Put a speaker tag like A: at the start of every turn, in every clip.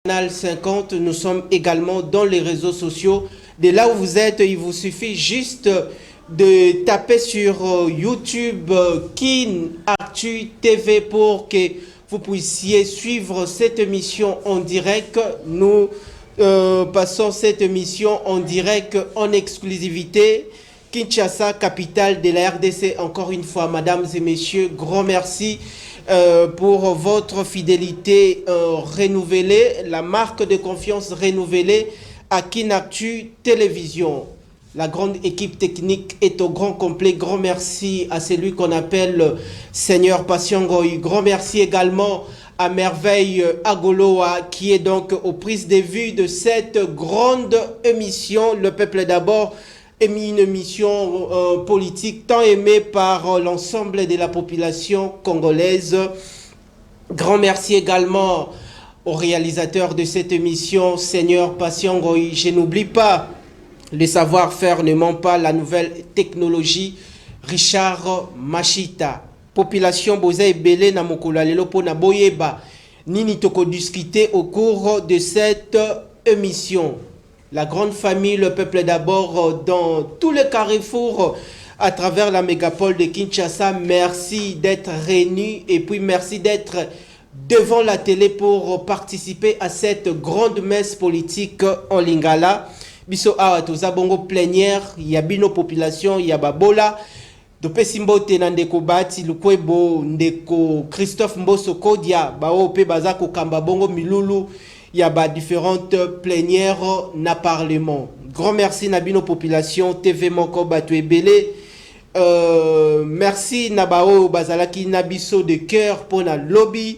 A: Canal 50, nous sommes également dans les réseaux sociaux. De là où vous êtes, il vous suffit juste de taper sur YouTube Kin Actu TV pour que vous puissiez suivre cette émission en direct. Nous passons cette émission en direct en exclusivité. Kinshasa, capitale de la RDC. Encore une fois, mesdames et messieurs, grand merci pour votre fidélité renouvelée, la marque de confiance renouvelée à Kinactu Télévision. La grande équipe technique est au grand complet. Grand merci à celui qu'on appelle Seigneur Passiongoy. Grand merci également à Merveille Agoloa qui est donc aux prises de vue de cette grande émission. Le peuple d'abord, une émission politique tant aimée par l'ensemble de la population congolaise. Grand merci également au réalisateur de cette émission, Seigneur Passiongoy. Je n'oublie pas, le savoir-faire ne ment pas, la nouvelle technologie, Richard Machita. Population Bozaï Belé na mokolo lelo po na boyeba nini toko discuter au cours de cette émission. La grande famille, le peuple d'abord, dans tous les carrefours à travers la mégapole de Kinshasa. Merci d'être réunis et puis merci d'être devant la télé pour participer à cette grande messe politique en Lingala. Biso awa toza bongo plénière, il y a bino population, il y a babola. Dope simbote na ndeko bati lukwebo ndeko Christophe Mboso Kodia bao pe bazako kamba bongo milulu. Il y a différentes plénières na parlement. Grand merci Nabino Population, TV Moko Batuebele. Merci Nabao Bazalaki Nabiso de cœur pour la lobby.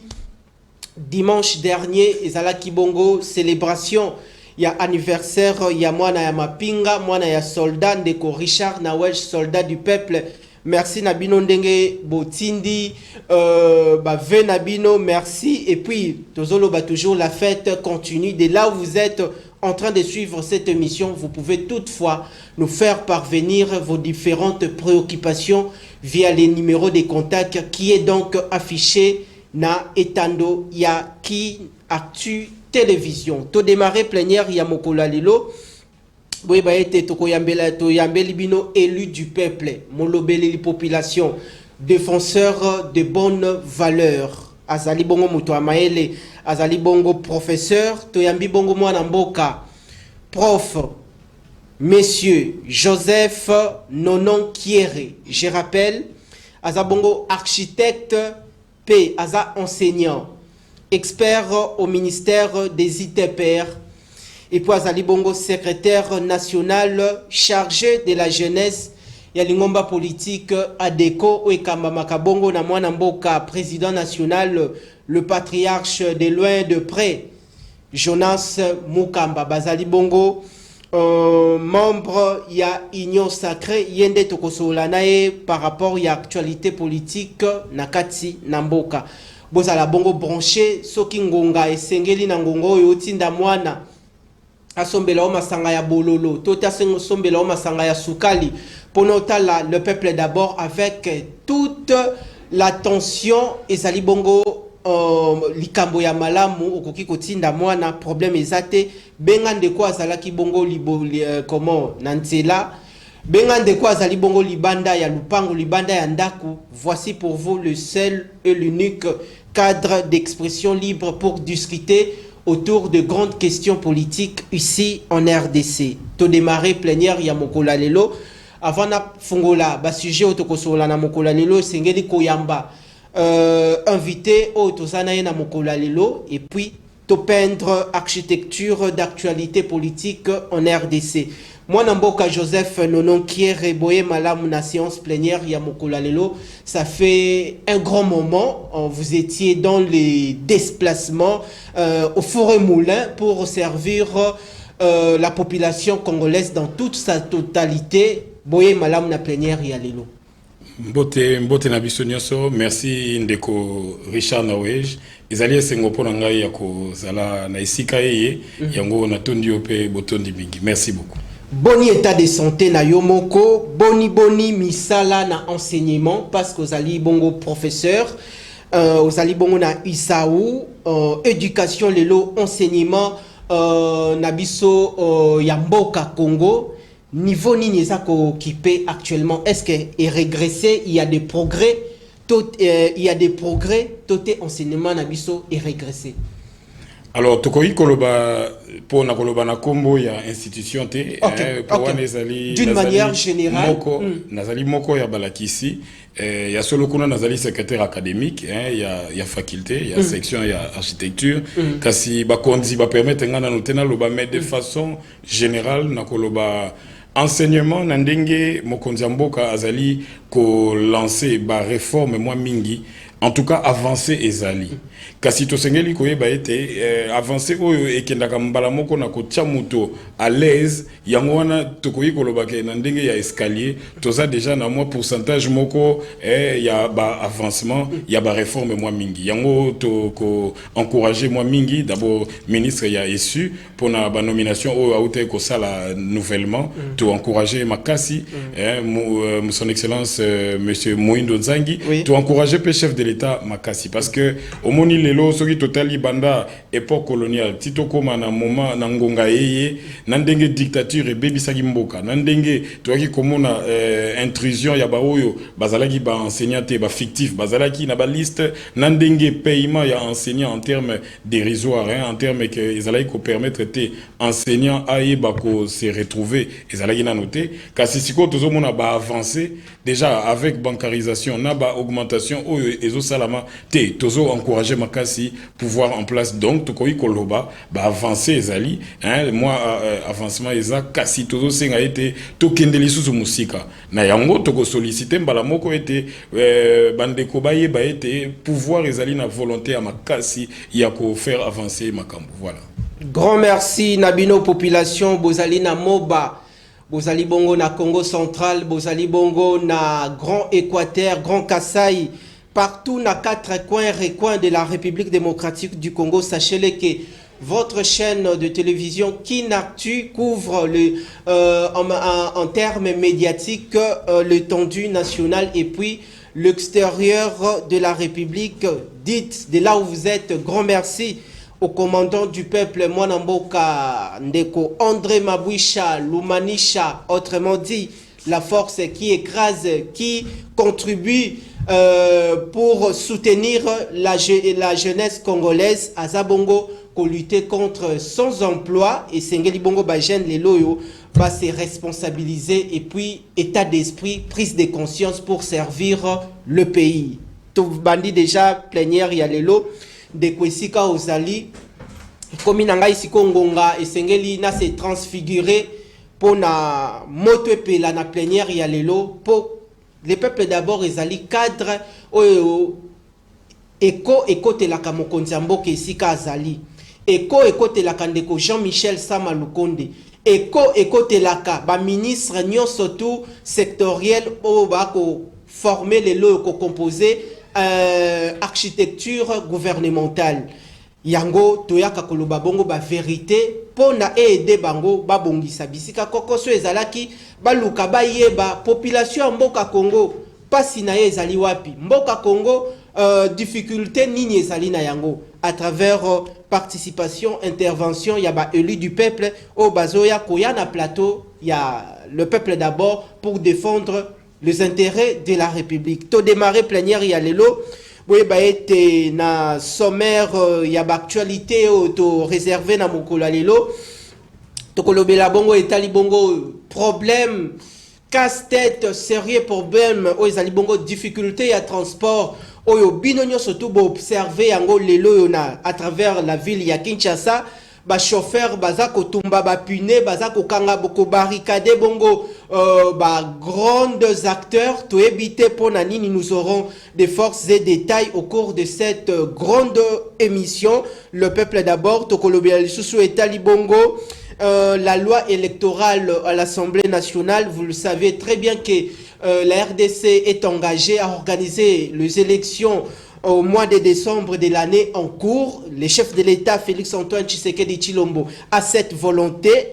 A: Dimanche dernier, Ezalaki Bongo, célébration. Il y a anniversaire, il y a moi na ya Mapinga, moi na ya soldat Ndeko Richard Nawaj, soldat du peuple. Merci Nabino Ndenge Botindi, Ve Nabino, merci. Et puis, Tozolo toujours la fête continue. De là où vous êtes en train de suivre cette émission, vous pouvez toutefois nous faire parvenir vos différentes préoccupations via les numéros de contact qui est donc affiché na Etando Yaki Actu Télévision. To démarrer plénière Yamokola Lilo. Oui, bah, toyambeli bino élu du peuple, molobeli population, défenseur de bonnes valeurs. Azali bongo muto amaele, azali bongo professeur, toyambi bongo mwana mboka, prof, monsieur Joseph Nonon Kiere. Je rappelle, azabongo architecte, P, aza enseignant, expert au ministère des ITPR. Et puis Azali Bongo, secrétaire national chargé de la jeunesse, Yalingomba politique, Adeko, Oekamba Makabongo, Namwana Mboka, président national, le patriarche de loin de près, Jonas Mukamba, Bazali Bongo, membre, il y a Union Sacrée, Yende Tokosolanae, par rapport à l'actualité politique, Nakati Namboka. Bozala Bongo branché, Sokingonga, et Sengeli Nangongo, Yotinda Mwana. Asombela oma sanga ya bololo, tota sombela oma sanga ya sukali. Ponotala le peuple d'abord avec toute l'attention et sali bongo likambo ya malamu okoki kotinda mwana problème ezate bengande kwa zalaki bongo comment nanzela bengande kwa zali bongo libanda ya lupango libanda ya ndaku. Voici pour vous le seul et l'unique cadre d'expression libre pour discuter autour de grandes questions politiques ici en RDC. To démarrer plénière ya mokola lelo avant na fungola ba sujet otokosola na mokola lelo sengeli koyamba invité otosana na mokola lelo et puis to peindre architecture d'actualité politique en RDC. Moi Namboka Joseph Nonon Kiere boye malamu na séance plénière ya mokola lelo, ça fait un grand moment, vous étiez dans les déplacements au Forêt Moulin pour servir la population congolaise dans toute sa totalité. Boye malamu na plénière ya lelo.
B: Mbote na biso nyonso, merci ndeko Richard Nawej. Ezali esengo pona ngai ya kozala na esika ye yango na tondi ope botondi mingi. Merci beaucoup.
A: Boni état de santé na yomoko, boni misala na enseignement parce que ozali bongo professeur, ozali bongo na Isaou, éducation lelo enseignement nabiso yamboka Congo niveau nini eza ko occupé actuellement, est-ce que est régressé, il y a des progrès, il y a des progrès, tout enseignement nabiso est régressé.
B: Alors tokoyi koloba pour na koloba na kombo ya institution te
A: d'une manière générale
B: moko nazali moko ya balakisi ya solo kuna nazali secrétaire académique ya faculté ya section ya architecture kasi bakonzi ba permettre ngana notena loba mais de façon générale na koloba enseignement na ndenge mokonzi mboka azali ko lancer ba réforme moi mingi, en tout cas avancé ezali kasi to sengeli koyeba ete avancé oyo ekendaka mbala moko na kotia muto à l'aise yango wana tokoyi koloba ke na ndenge ya escalier toza déjà na moi pourcentage moko ya ba avancement ya ba réforme moi mingi yango to ko encourager moi mingi d'abord ministre ya issu pour na ba nomination oyo auté ko sala nouvellement to encourager makasi son excellence monsieur Moindo Nzangi to encourager pe chef de l'État makasi parce que au moni lelo soki totali banda époque coloniale tito koma na moment na ngonga yeye na ndenge dictature ebebisaki mboka na ndenge toaki komona intrusion ya baoyo bazalaki ba enseignant ba fictif bazalaki na ba liste na ndenge paiement ya enseignant en termes dérisoires en termes que ezalaki ko permettre te enseignant ayeba ko se retrouver ezalaki na noter kasi siko tozomona ba avancer déjà avec bancarisation na ba augmentation oyo ezo salama te tozo encourager makasi pouvoir en place donc tokoyi koloba ba avancer ezali moi avancement eza kasi tozo senga ete tokendeli susu musika na yango toko solliciter mbala moko ete bandeko bayeba ete pouvoir ezali na volonté ya makasi ya ko faire avancer makambo. Voilà,
A: grand merci nabino population bozali na Moba, bozali bongo na Congo central, bozali bongo na Grand Équateur, Grand Kasaï, partout na 4 recoins de la République démocratique du Congo. Sachez-le que votre chaîne de télévision Kinactu couvre en termes médiatiques l'étendue nationale et puis l'extérieur de la République. Dites de là où vous êtes, grand merci au commandant du peuple Mwanamboka Ndeko André Mabouisha Lumanisha, autrement dit la force qui écrase, qui contribue pour soutenir la jeunesse congolaise à Zabongo, pour lutter contre sans emploi et Sengeli Bongo Bajen les loyo va se responsabiliser et puis état d'esprit, prise de conscience pour servir le pays. Tout bandi déjà plénière ya lelo de kwesika ozali komi nanga isiko ngonga esengeli na se transfigurer pour na moto epela na plénière ya lelo pour le peuple d'abord ezali cadre oyo eko telaka mokonzi mboka esika azali eko telaka ndeko Jean-Michel Sama Lukonde eko telaka ba ministre nyonso tout sectoriel o ba ko former lelo ko composer architecture gouvernementale yango toyaka koloba bongo ba vérité pona aider bango babongisa bisika kokoso ezalaki baluka bayeba population mboka Congo pasi na ezali wapi mboka Congo difficulté nini ezali na yango à travers participation intervention ya ba élu du peuple au bazoya koya na plateau ya le peuple d'abord pour défendre les intérêts de la République. To démarrer plénière ya lelo, oui ba été na sommaire ya ba actualité to réservé na mokolo lelo. To kolobela bongo etali bongo problème casse-tête sérieux problème o ezali bongo difficulté ya transport oyo binonyo surtout bo observer yango lelo na à travers la ville ya Kinshasa. Ba chauffeur baza kotumba ba pune baza kokanga boko barricade bongo ba grands acteurs to éviter pour nani nous aurons des forces et détails au cours de cette grande émission. Le peuple d'abord to kolobela lisusu etali bongo la loi électorale à l'Assemblée nationale. Vous le savez très bien que la RDC est engagée à organiser les élections au mois de décembre de l'année en cours. Le chef de l'État, Félix-Antoine Tshisekedi Tshilombo, a cette volonté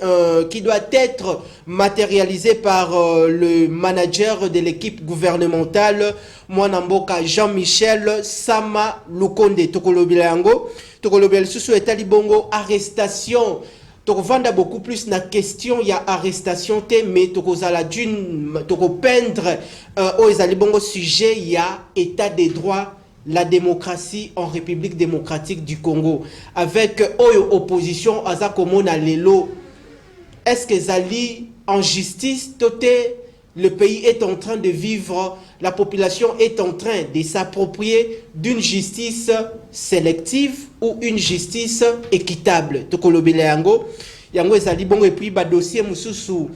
A: qui doit être matérialisée par le manager de l'équipe gouvernementale, Mwanamboka Jean-Michel Sama Lukonde. Tokolobilango, Tokolobel Susu Etali Bongo, arrestation. Tokovanda beaucoup plus na question, il y a arrestation, mais tokozala d'une, tokopendre au ezali bongo sujet, il y a état des droits, la démocratie en République démocratique du Congo. Avec opposition, aza komona lelo, est-ce que zali en justice, toté, le pays est en train de vivre, la population est en train de s'approprier d'une justice sélective ou une justice équitable. Tokolobele yango, yango ezali bongo et puis ba dossier mususu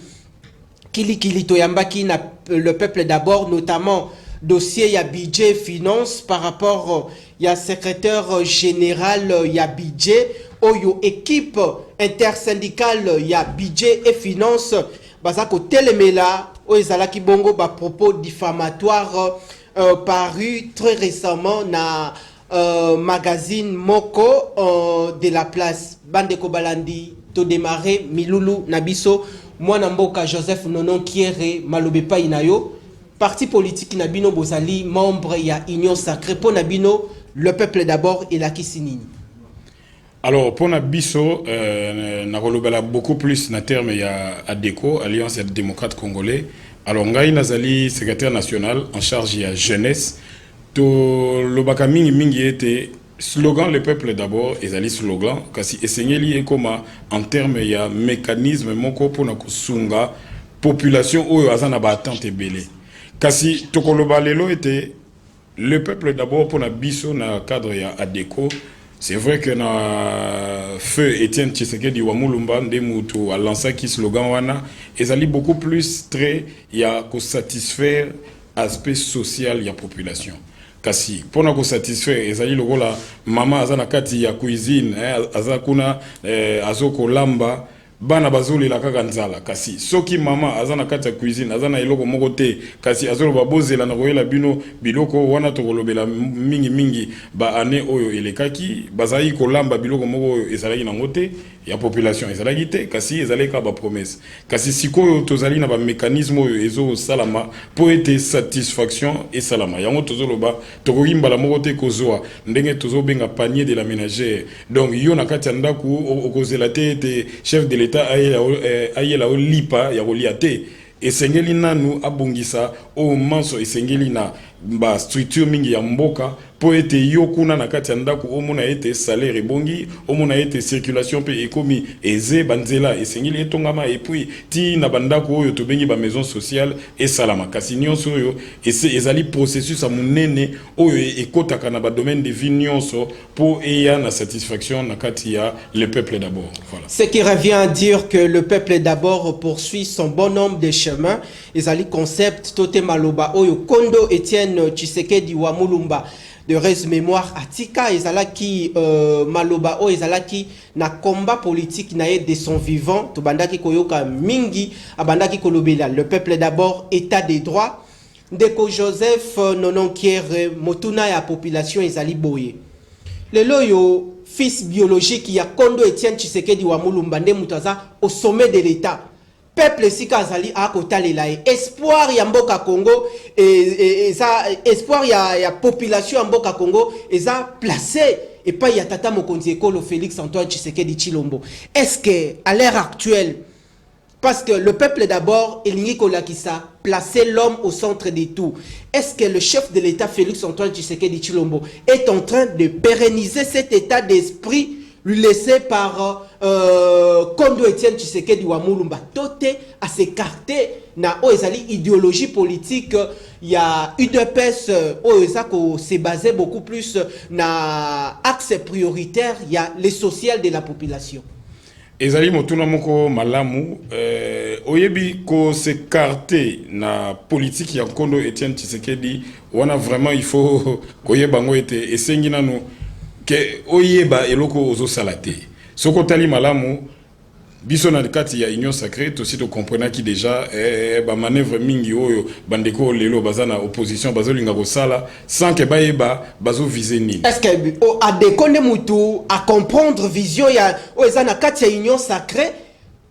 A: kili toyambaki na le peuple d'abord, notamment dossier ya budget finance par rapport ya secrétaire général ya budget oyo équipe intersyndicale ya budget et finance bazako telemela o ezalaki bongo ba propos diffamatoires paru très récemment na magazine Moko de la place. Bandeko Balandi to démarrer Milulu Nabiso Mwana Mboka Joseph Nonon Kiere Malobepa Inayo parti politique Nabino Bozali membre ya Union Sacrée pour Nabino le peuple d'abord et la Kisinini.
B: Alors, pour Nabiso, Nakolobala beaucoup plus na terme il y a ADECO, Alliance des démocrates congolais. Alors, Ngai Nazali, secrétaire national en charge de la jeunesse. To lobaka mingi était slogan le peuple d'abord, ezali slogan, kasi esengeli ekoma en terme il y a mécanisme moko pour na kusunga population oyo azana ba attente belé. Kasi tokoloba lelo était le peuple d'abord pour Nabiso na cadre ya ADECO. C'est vrai que na feu Étienne Tshisekedi wa Mulumba ndemutu a lancé qui slogan wana ezali beaucoup plus très ya ko satisfaire aspect social ya population. Kasi pona ko satisfaire ezali lokola mama azana kati ya cuisine azakuna azoko lamba bana bazoli la kaka nzala kasi soki mama azana kati ya cuisine azana eloko moko te kasi azolo babozela na koyela bino biloko wana tokolobela mingi ba ane oyo elekaki bazali kolamba biloko moko oyo ezalaki na ngote ya population ezalaki te kasi ezaleka ba promesse kasi sikoyo tozali na ba mécanisme oyo ezo salama po ete satisfaction et salama yango tozoloba tokoyimbala moko te kozwa ndenge tozobenga panier de la ménagère donc yo na kati ya ndaku okozela te ete chef de l'État ayela lipa ya kolia te esengeli nanu abungisa o manso esengeli na ba structure mingi ya mboka po ete yo kuna na kati ya ndako omona ete salaire bongi omona ete circulation pe ekomi eze banzela esengeli etongama et puis ti na bandako oyo to bengi ba maison sociale et salama kasi nyonso oyo ezali processus a munene oyo ekotaka na ba domaine de vie nyonso po eya na satisfaction na kati ya le peuple d'abord. Voilà.
A: Ce qui revient à dire que le peuple d'abord poursuit son bon nombre de chemins. Ezali concept tote maloba oyo Kondo Étienne Tshisekedi wa Mulumba de res mémoire atika ezalaki maloba o ezalaki na combat politique na de son vivant to bandaki koyoka mingi abandaki kolobela le peuple d'abord état des droits ndeko Joseph Nononkiere motuna ya population ezali boye lelo yo fils biologique ya Kondo Étienne Tshisekedi wa Mulumba nde mutaza au sommet de l'état. Peuple sika azali akotalela espoir ya mboka Congo eza espoir ya population ya mboka Congo eza placé et pas ya tata mokonzi ekolo Félix Antoine Tshisekedi Tshilombo. Est-ce que à l'heure actuelle parce que le peuple d'abord elingi kolakisa placer l'homme au centre de tout. Est-ce que le chef de l'État Félix Antoine Tshisekedi Tshilombo est en train de pérenniser cet état d'esprit lui laissé par Kondo Étienne Tshisekedi wa Mulumba tote à s'écarter na ezali idéologie politique ya UDPS ezako se basé beaucoup plus na axe prioritaire ya les social de la population.
B: Ezali motuna moko malamu oyebi ko s'écarter na politique ya Kondo Étienne Tshisekedi wana vraiment il faut koyeba ngo ete esengi nanu ke oyeba eloko ozo salate soko tali malamu biso na kati ya union sacrée aussi to comprendre qui déjà ba manœuvre mingi oyo bandeko lelo bazana opposition bazolinga ko sala sans que bazo viser nini.
A: Est-ce que a déconné mutu à comprendre vision ya ezana kati ya union sacrée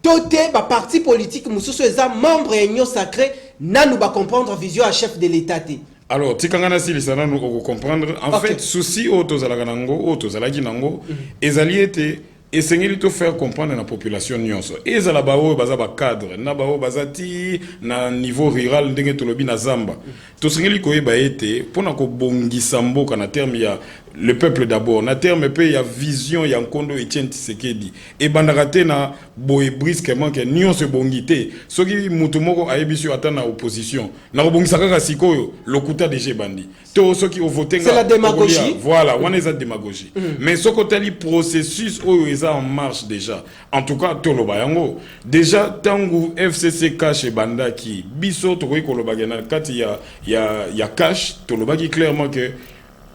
A: toté ba parti politique mususu eza membre ya union sacrée nanu ba comprendre vision à chef de l'état té.
B: Alors, tikangana si lisana nous comprendre en fait souci auto zalaka nango auto zalaki nango ezali été essayez de faire comprendre à la population nyonso ezala bao baza ba cadre na bao bazati na niveau rural ndenge tolobi na zamba to sengeli koyeba ete pona ko bongisa mboka na terme ya le peuple d'abord na terme pe ya vision ya Nkondo Etienne Tshisekedi e bandakate na boye brusquement que nyonso bongité soki mutu moko ayebisio ata na opposition na bongisa kaka sikoyo lokuta déjà bandi to soki o voter
A: c'est la démagogie
B: voilà on est à démagogie mais soko tali processus oyo en marche déjà. En tout cas, Toloba yango. Déjà, tangu FCC cash et banda qui biso tokoy koloba gena kati ya cash Toloba qui clairement que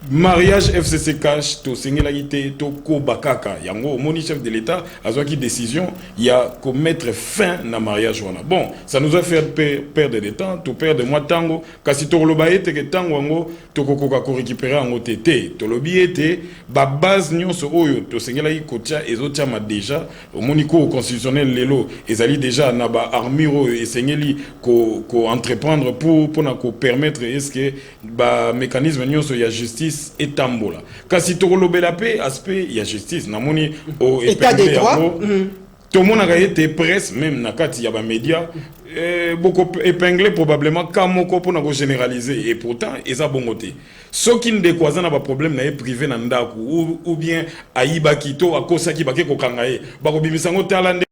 B: mariage FCC cash to sengela gite to ko bakaka yango moni chef de l'état azwa ki décision il y a ko mettre fin na mariage wana. Bon, ça nous a fait perdre de temps, to perdre moi tango kasi to loba ete ke tango yango to kokoka ko récupérer en OTT. To lobi ete ba base nyonso oyo to sengela ki kotia ezotia ma déjà moni ko constitutionnel lelo ezali déjà na ba armure et sengeli ko entreprendre pour na ko permettre est-ce que ba mécanisme nyonso ya justice et tambola. Kasi tokolobela pe aspect ya justice namoni au
A: état de droit
B: tout le monde a été presse même na kati ya ba média beaucoup épinglé probablement kamoko pour na généraliser et pourtant eza bongoté ceux qui ne décoisent na ba problème na privé na ndaku ou bien ayiba kito akosa ki bake ko kangaye bako bimisango talande.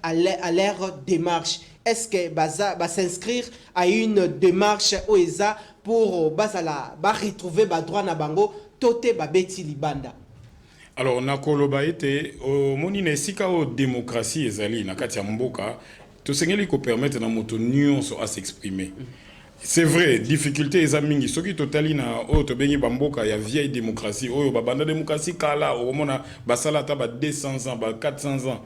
A: à leur démarche. Est-ce que baza va s'inscrire à une démarche OESA pour bazala ba retrouver ba droit na bango toté ba beti libanda?
B: Alors nakoloba ete moni na sika o démocratie ezali na kati ya mboka to sengeli ko permettre na moto nyonso à s'exprimer. C'est vrai, difficulté eza mingi soki totali na o to bengi bamboka ya vieille démocratie oyo ba banda démocratie kala o mona basala ta ba 200 ans ba 400 ans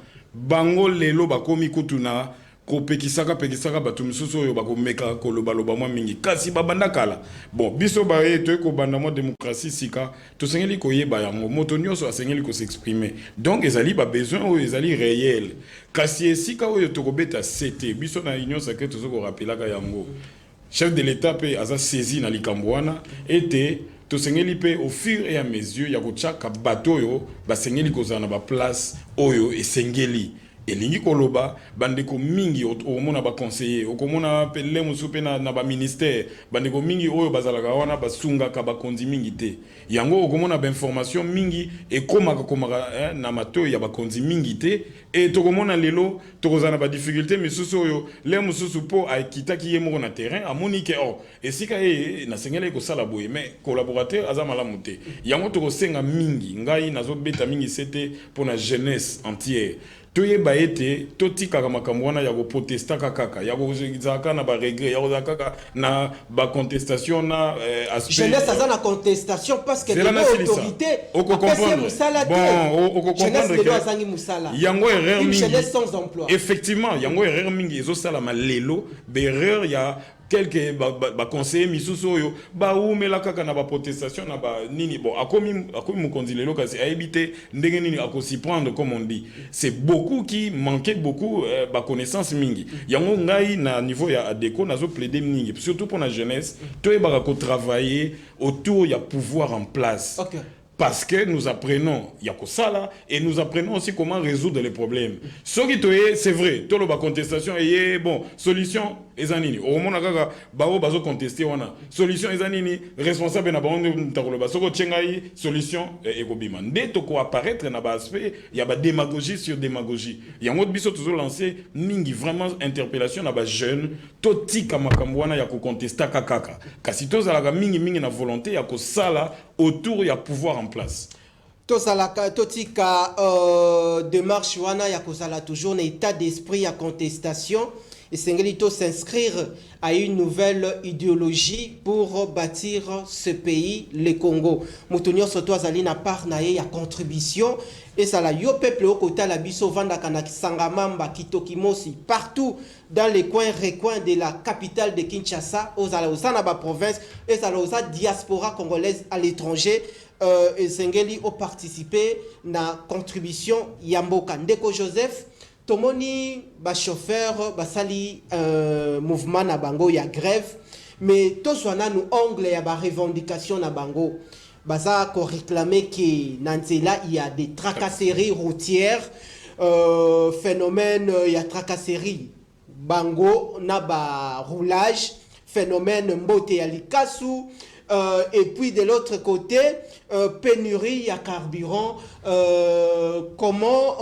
B: bango lelo bakomi kutuna ko pekisaka bato misusu oyo bakomeka koloba mwa mingi kasi babanda kala bon biso baye to ko banda mo démocratie sika to sengeli ko yeba yango moto nyonso asengeli ko s'exprimer donc ezali ba besoin oyo ezali réel kasi sika oyo to kobeta CT biso na union sacrée to ko rappelaka yango chef de l'état pe aza saisi na likambo wana ete to sengeli pe au fur et à mesure ya ko chaka bato yo ba sengeli ko zana ba place oyo esengeli elingi koloba bandeko mingi okomona ba conseiller okomona pele musupe na ba ministère bandeko mingi oyo bazalaka wana basungaka bakonzi mingi te yango okomona ba information mingi ekomaka na mato ya bakonzi mingi te et tokomona lelo tokozana ba difficulté misusu oyo le mususu po akitaki ye moko na terrain amoni ke esika na sengele ko sala boye mais collaborateur azama la muté yango tokosenga mingi ngai nazobeta mingi c'était pour la jeunesse entière toye baete totika makambo wana ya ko protesta kaka ya ko zaka na ba regret ya ko zaka na ba contestation na aspect
A: jeunesse ça na contestation parce que l'autorité
B: on comprendre bon on comprendre que yango erreur mingi
A: jeunesse sans emploi
B: effectivement yango erreur mingi ezo sala malelo berreur ya quelques conseillers misusu oyo ba umela kaka na ba protestation na ba nini bon akomi mukonzi lelo kasi a éviter ndenge nini akosi prendre comme on dit c'est beaucoup qui manquait beaucoup ba connaissance mingi yango ngai na niveau ya ADECO nazo plaider mingi surtout pour la jeunesse to e ba ko travailler autour ya pouvoir en place.
A: Okay.
B: Parce que nous apprenons Yakosala et nous apprenons aussi comment résoudre les problèmes. Ce qui c'est vrai, tout le contestation et bon, solution ezanini. Au moment où baro bazo contester wana, solution ezanini, responsable na baronde ntakoloba. Soko tchengai solution ekobima. Dès to ko apparaître na ba aspect, il y a ba démagogie sur démagogie. Yango biso toujours lancé mingi vraiment interpellation na ba jeune, to tika makambo wana ya ko contester kakaka. Kasi to zalaka mingi na volonté ya ko sala autour ya pouvoir en place.
A: Tosalaka totika démarche wana ya kozala toujours un état d'esprit à contestation et Sengelito s'inscrire à une nouvelle idéologie pour bâtir ce pays, le Congo. Moutonio soto azali na part na ya contribution et ça la yo peuple au côté la biso vanda kana Sangamamba Kitokimosi partout dans les recoins de la capitale de Kinshasa aux na ba province et ça la diaspora congolaise à l'étranger. Et Sengeli ont participé na contribution Yamboka Ndeko Joseph Tomoni ba chauffeur basali mouvement na bango ya grève mais to swana nous ongle ya ba revendication na bango baza ko réclamer que nanzela il y a des tracasseries routières phénomène il y a tracasseries bango na ba roulage phénomène mbote ya likasu et puis de l'autre côté, pénurie à carburant, comment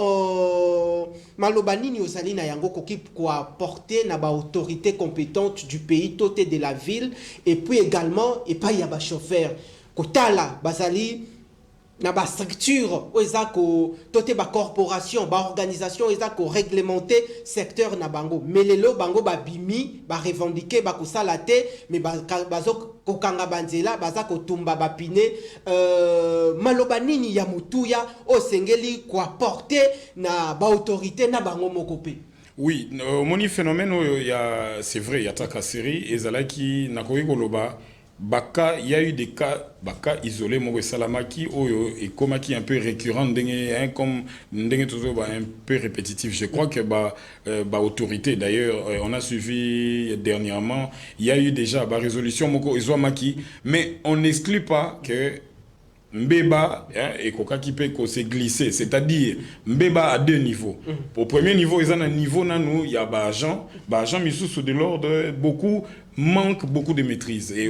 A: Malobanini osali na yango koki quoi porter na ba autorité compétente du pays, toté de la ville, et puis également, et pas y a ba chauffeur, kotala, basali, na ba structure ezako toté ba corporation ba organisation ezako réglementer secteur na bango mais lelo bango ba bimi ba revendiquer ba kusala te mais bazo kokanga banzela bazako tumba ba pine maloba nini ya mutuya o sengeli quoi porter na ba autorité na bango mokope.
B: Oui, moni phénomène c'est vrai, il y a tracasserie et zalaki nakoki koloba baka il y a eu des cas baka isolés mo salamaki oyo et comme qui un peu récurrent comme toujours un peu répétitif. Je crois que autorité d'ailleurs on a suivi dernièrement il y a eu déjà résolution moko izwamaki mais on n'exclut pas que Mbeba et Koka qui peut se glisser, c'est-à-dire Mbeba à deux niveaux. Au premier niveau, ils ont un niveau il y a agent sous de l'ordre beaucoup manque beaucoup de maîtrise et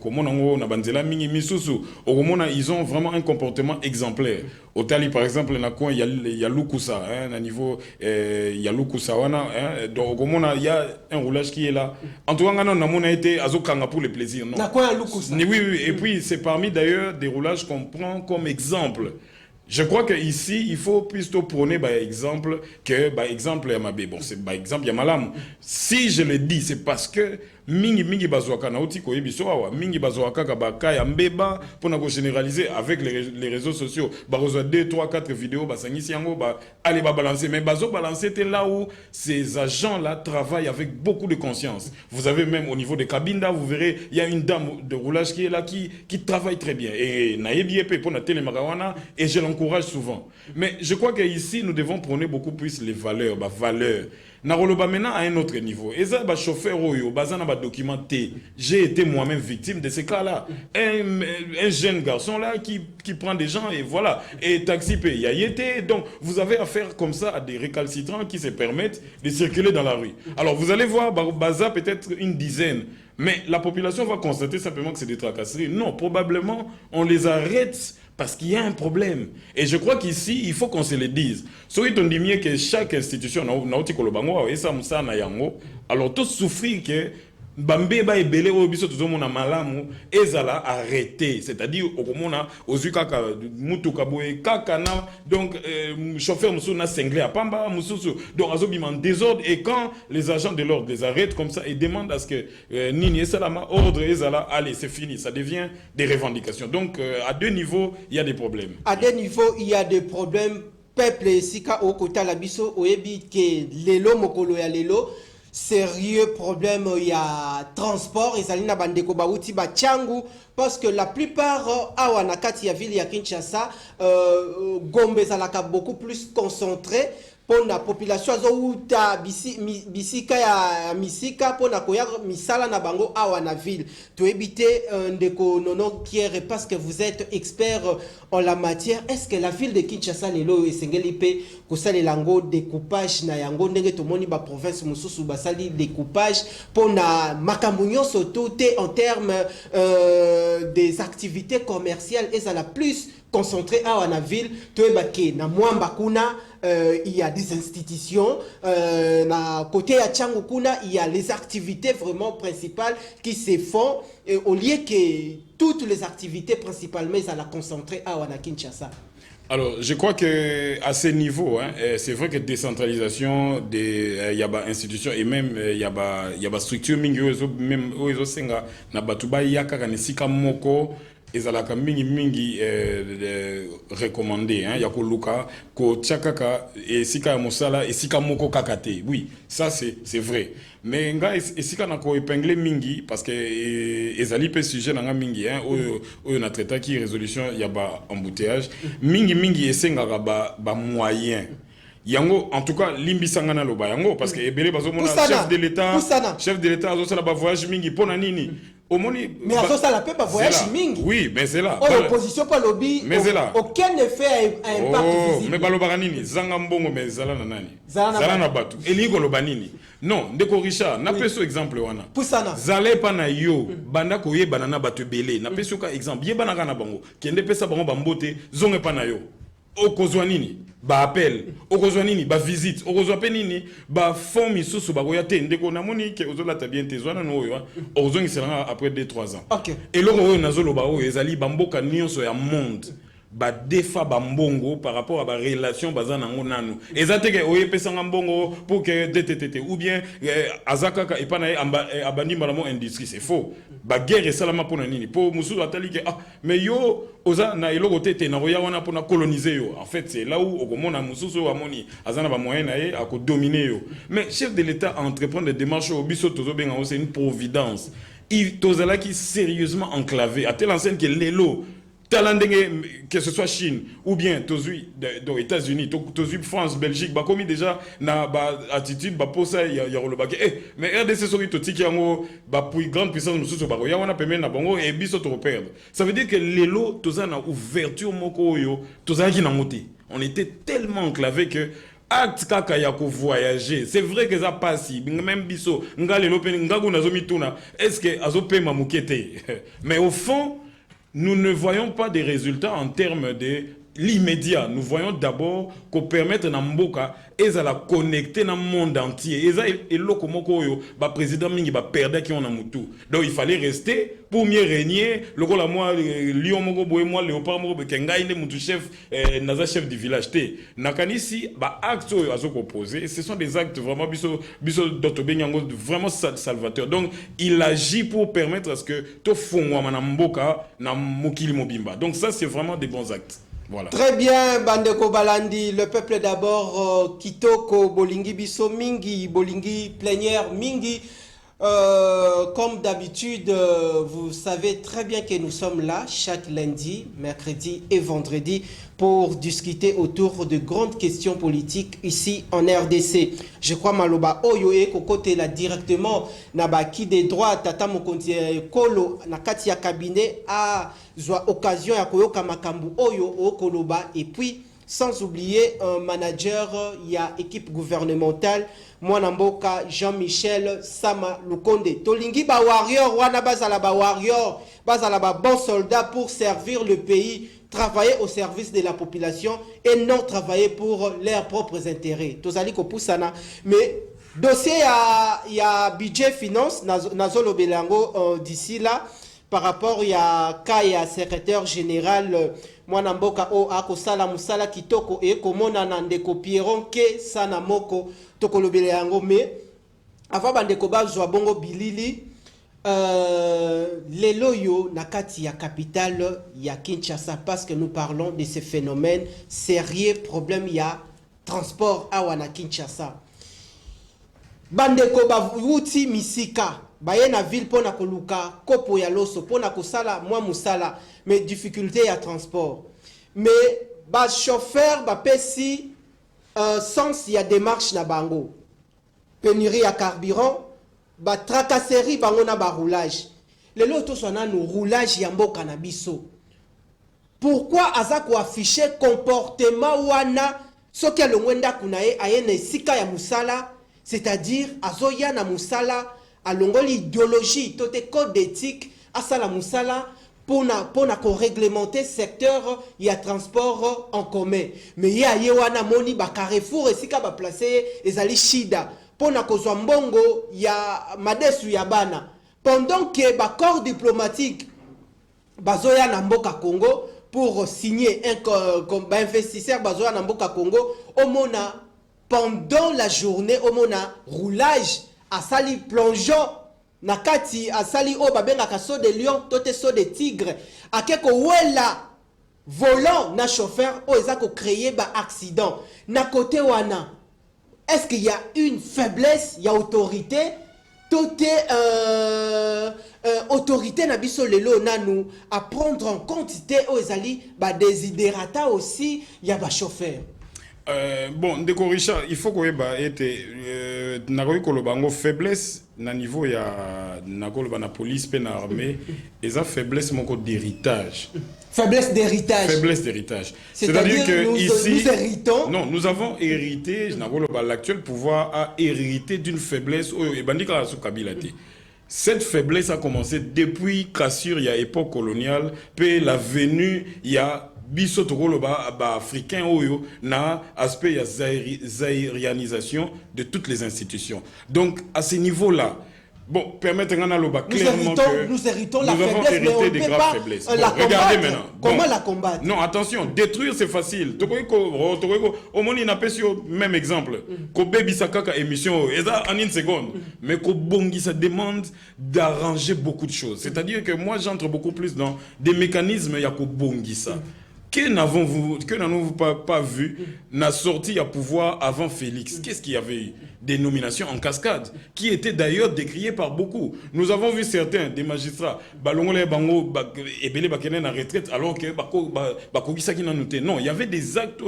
B: comme on a banzela mingi misusu ils ont vraiment un comportement exemplaire. Au Tali par exemple il y a Lukusa à niveau il y a Lukusa wana donc il y a un roulage qui est là. En tout cas on a été azokanga pour le plaisir non. Oui et puis c'est parmi d'ailleurs des roulages qu'on prend comme exemple. Je crois que ici il faut plutôt prôner par exemple que par exemple Yamabe bon c'est par exemple Yamalam si je le dis c'est parce que mingi bazwaka na uti ko yebiso awa mingi bazwaka ka baka ya mbeba pona ko généraliser avec les réseaux sociaux ba reçoit 2 3 4 vidéos ba sangisi yango ba aller ba balancer mais bazo balancer était là où ces agents là travaillent avec beaucoup de conscience. Vous avez même au niveau des cabines là, vous verrez il y a une dame de roulage qui est là qui travaille très bien et na yebi epé pona télé marawana et je l'encourage souvent. Mais je crois que ici nous devons prôner beaucoup plus les valeurs, Naroloba maintenant à un autre niveau. Et ça, chauffeur oyo, bazana ba documenté. J'ai été moi-même victime de ces cas-là. Un jeune garçon là qui prend des gens et voilà. Et taxi paye. Y a été. Donc, vous avez affaire comme ça à des récalcitrants qui se permettent de circuler dans la rue. Alors, vous allez voir, baza peut-être une dizaine. Mais la population va constater simplement que c'est des tracasseries. Non, probablement, on les arrête parce qu'il y a un problème. Et je crois qu'ici, il faut qu'on se le dise. Soit on dit mieux que chaque institution, alors tout souffrir que Bambé ba ebele o biso tozomona malamu ezala arrêté, c'est-à-dire okomona ozuka ka mutuka boye kakana donc chauffeur musu na cinglé à pamba mususu donc azobima en désordre et quand les agents de l'ordre les arrêtent comme ça et demandent à ce que nini esalama ordre ezala allez c'est fini, ça devient des revendications. Donc à deux niveaux il y a des problèmes. À deux niveaux il y a des problèmes. Peuple sika o kota la biso oyebi ke lelo mokolo ya lelo sérieux problème il y a transport et salina bandeko bauti ba changu parce que la plupart awa na kati ya ville ya Kinshasa Gombe zalaka beaucoup plus concentré pour la population azouta bisika ya misika pour na koya misala na bango awa na ville to éviter ndeko nono Kiere parce que vous êtes expert en la matière. Est-ce que la ville de Kinshasa lelo esengeli pe kosala lango découpage na yango ndenge to moni ba province mususu basali découpage pour na makambo nyonso tout en termes des activités commerciales et ça la plus concentré à la ville to ebake na mwamba kuna il y a des institutions na côté à Tchangukuna il y a les activités vraiment principales qui se font au lieu que toutes les activités principalement ça la concentrer à Kinshasa. Alors, je crois que à ce niveau, hein, c'est vrai que décentralisation des yaba institutions et même yaba structure mingi même ozo senga na batuba yaka kanesika moko ezalaka mingi recommandé hein yako luka ko tchakaka et sika mosala et sika moko kakate. Oui, ça c'est vrai. Mais nga esika na ko épingler mingi parce que ezali pe sujet na nga mingi hein oyo na traité qui résolution yaba embouteillage mingi esenga ba moyen. Yango en tout cas limbisanga na loba yango parce que ebele bazomona chef de l'état azosala ba voyage mingi pona nini. Mais à ça la paix pas voyage mingi. Oui, mais c'est là. L'opposition pas lobby. Mais c'est là. Aucun effet à impact visible. Mais balobara nini zanga mbongo mais zala na nani. Zala na batu. Elingo loba nini. Non, ndeko Richard, na peso exemple wana. Pusana. Zale pa na yo, banda ko ye banana batu belé. Na peso ka exemple, ye banaka na bango. Kende pesa bango bambote, zonge pa na yo. Okozwa nini ba appel okozwa nini ba visite okozwa pe nini ba fond misusu ba koyate ndeko na moni ke ozola ta bien tezwana no yo ozongi sera après 2-3 ans. OK. Et loko oyo nazolo ba oyo ezali bamboka nyonso ya monde ba defa bambongo par rapport à ba relation bazana ngonanu ezateke oye pesanga mbongo pour que TTT ou bien azakaka epana abandi malamo industrie. C'est faux. Ba guerre salama pona nini pour musu atali ke mais yo oza na eloko tete na roya wana pona coloniser yo. En fait c'est là où okomona mususu amoni azana ba moyen na ye ako dominer yo. Mais chef de l'état entreprendre des démarches au biso tozo benga c'est une providence. Il tozala qui sérieusement enclavé à telle enseigne que lelo que ce soit Chine ou bien aux États-Unis, France, Belgique, bah comme déjà na ba attitude ba pour ça il y a le bac. Mais RDC sori to tiki yango ba pour grande puissance nous sous ba ya wana permet na bango et biso to perdre. Ça veut dire que lelo toza na ouverture moko yo toza ki na moté. On était tellement enclavé que acte kaka ya ko voyager. C'est vrai que ça passe même biso ngale lopeni ngago nazomi tuna. Est-ce que azopema mukete? Mais au fond nous ne voyons pas des résultats en termes de l'immédiat, nous voyons d'abord qu'on permette à Mboka et à la connecter dans le monde entier. Et là, comme le président Mingi va perdre qui on a moutou. Donc il fallait rester pour mieux régner. Le rôle à moi, Lyon Mogo Boé, moi, Léopard Mogo, Kenga, il est moutou chef, Naza chef du village. Nakanisi, actes à se proposer. Ce sont des actes vraiment, biso d'Otobenyango, vraiment salvateurs. Donc il agit pour permettre à ce que tout fond Mboka na Mokili Mobimba. Donc ça, c'est vraiment des bons actes. Voilà.
A: Très bien, Bandeko Balandi, le peuple d'abord, Kitoko, Bolingi Biso Mingi, Bolingi Plénière Mingi. Comme d'habitude, vous savez très bien que nous sommes là chaque lundi, mercredi et vendredi pour discuter autour de grandes questions politiques ici en RDC. Je crois Maloba Oyoe Kokote là directement Nabaki des droits Tata Mokonti Kolo Nakati ya cabinet a zwa occasion ya koyoka makambu Oyo Okoloba et puis sans oublier un manager, il y a équipe gouvernementale, Mwanamboka Jean-Michel Sama Lukonde. Tolingi ba warrior, wana bazala ba warrior, bazala ba bon soldat pour servir le pays, travailler au service de la population et non travailler pour leurs propres intérêts. Tozali ko poussana, mais dossier il y a budget finance nazolo belango d'ici là. Par rapport à Kaya, secrétaire général, Mwanamboka o akosala musala kitoko e komona na ndeko Pierron ke sana moko tokolobele yango me avant bandeko bazwa bongo bilili lelo yo nakati ya capitale ya Kinshasa parce que nous parlons de ce phénomène sérieux problème ya transport awa na Kinshasa bandeko bavuti misika baye na ville pona koluka kopo ya loso pona kosala mwa musala mais difficulté à transport mais ba chauffeur ba pesi sens ya démarche na bango pénurie à carburant ba tracasserie bango na ba roulage lelo to sona no roulage ya mboka na biso pourquoi azako afficher comportement wana soki alongwenda kunaye ayene sika ya musala c'est-à-dire azoya na musala alongoli idéologie tote code d'éthique asala musala pona ko réglementer secteur ya transport en commun mais ya yewana moni ba Carrefour esika ba placer ezali shida pona ko mbongo ya madesu ya bana pendant que ba corps diplomatique bazoya na mboka Congo pour signer un investisseur bazoya na mboka Congo omona pendant la journée omona roulage asali plongeon nakati asali o babenga ka saut de lion tote saut de tigre akeko wela volant na chauffeur o ezako créer ba accident na côté wana est-ce qu'il y a une faiblesse ya autorité tote autorité na biso lelo nanu à prendre en quantité o ezali ba desiderata aussi ya ba chauffeur.
B: Bon, Ndeko Richard, il faut que nakoki koloba ngo faiblesse na niveau ya nakoloba na police pe na armée eza faiblesse moko d'héritage.
A: Faiblesse d'héritage.
B: Faiblesse d'héritage.
A: C'est-à-dire que
B: nous
A: héritons.
B: Non, nous avons hérité, l'actuel pouvoir a hérité d'une faiblesse et bandika sou Kabila te. Cette faiblesse a commencé depuis Kassur, il y a époque coloniale, puis la venue, il y a biso tokolo ba africain oyo na aspect ya zaïrianisation de toutes les institutions. Donc à ce niveau-là, bon, permettez-moi clairement que
A: nous héritons
B: nous
A: la
B: avons
A: faiblesse, mais on
B: hérité des graves faiblesses. Bon, regardez maintenant.
A: Comment la combattre?
B: Non, attention, détruire c'est facile. Au moins il n'a pas sur même exemple. Ko baby sakaka émission, et ça en une seconde. Mais ko bongi ça demande d'arranger beaucoup de choses. C'est-à-dire que moi j'entre beaucoup plus dans des mécanismes ya ko bongi ça. Que n'avons-vous pas vu n'a sorti à pouvoir avant Félix? Qu'est-ce qu'il y avait eu? Des nominations en cascade, qui étaient d'ailleurs décriées par beaucoup. Nous avons vu certains des magistrats, Balongole Bango, Ebele Bakenen en retraite, alors que Bakogisa qui n'en notait. Non, il y avait des actes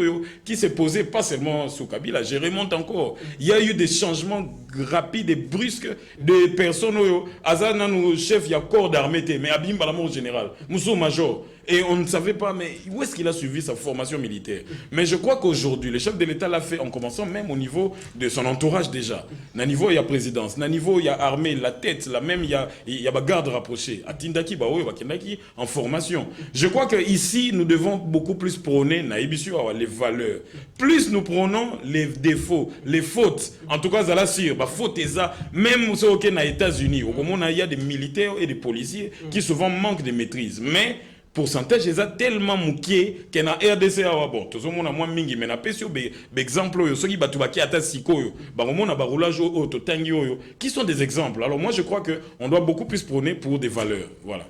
B: qui se posaient pas seulement sous Kabila, je remonte encore. Il y a eu des changements rapides et brusques de personnes, Azana, nos chefs, il y a corps d'armée, mais Abim Balamo général, Mousso Major. Et on ne savait pas, mais où est-ce qu'il a suivi sa formation militaire? Mais je crois qu'aujourd'hui, le chef de l'État l'a fait en commençant même au niveau de son entourage déjà. Na niveau, il y a présidence. Na niveau, il y a armée, la tête, là même, il y a ma garde rapprochée. À Tindaki, en formation. Je crois qu'ici, nous devons beaucoup plus prôner les valeurs. Plus nous prenons les défauts, les fautes. En tout cas, ça la sûr, faute et ça, même aux États-Unis, au moment il y a des militaires et des policiers qui souvent manquent de maîtrise. Mais pourcentage est tellement mouqué qu'en RDC bon tout le monde a moins mingi mais na pesio exemple yo ceux qui batubaki ata sikoyo ba moment na ba roulage au totangi yo qui sont des exemples. Alors moi je crois que on doit beaucoup plus prôner pour des valeurs. Voilà.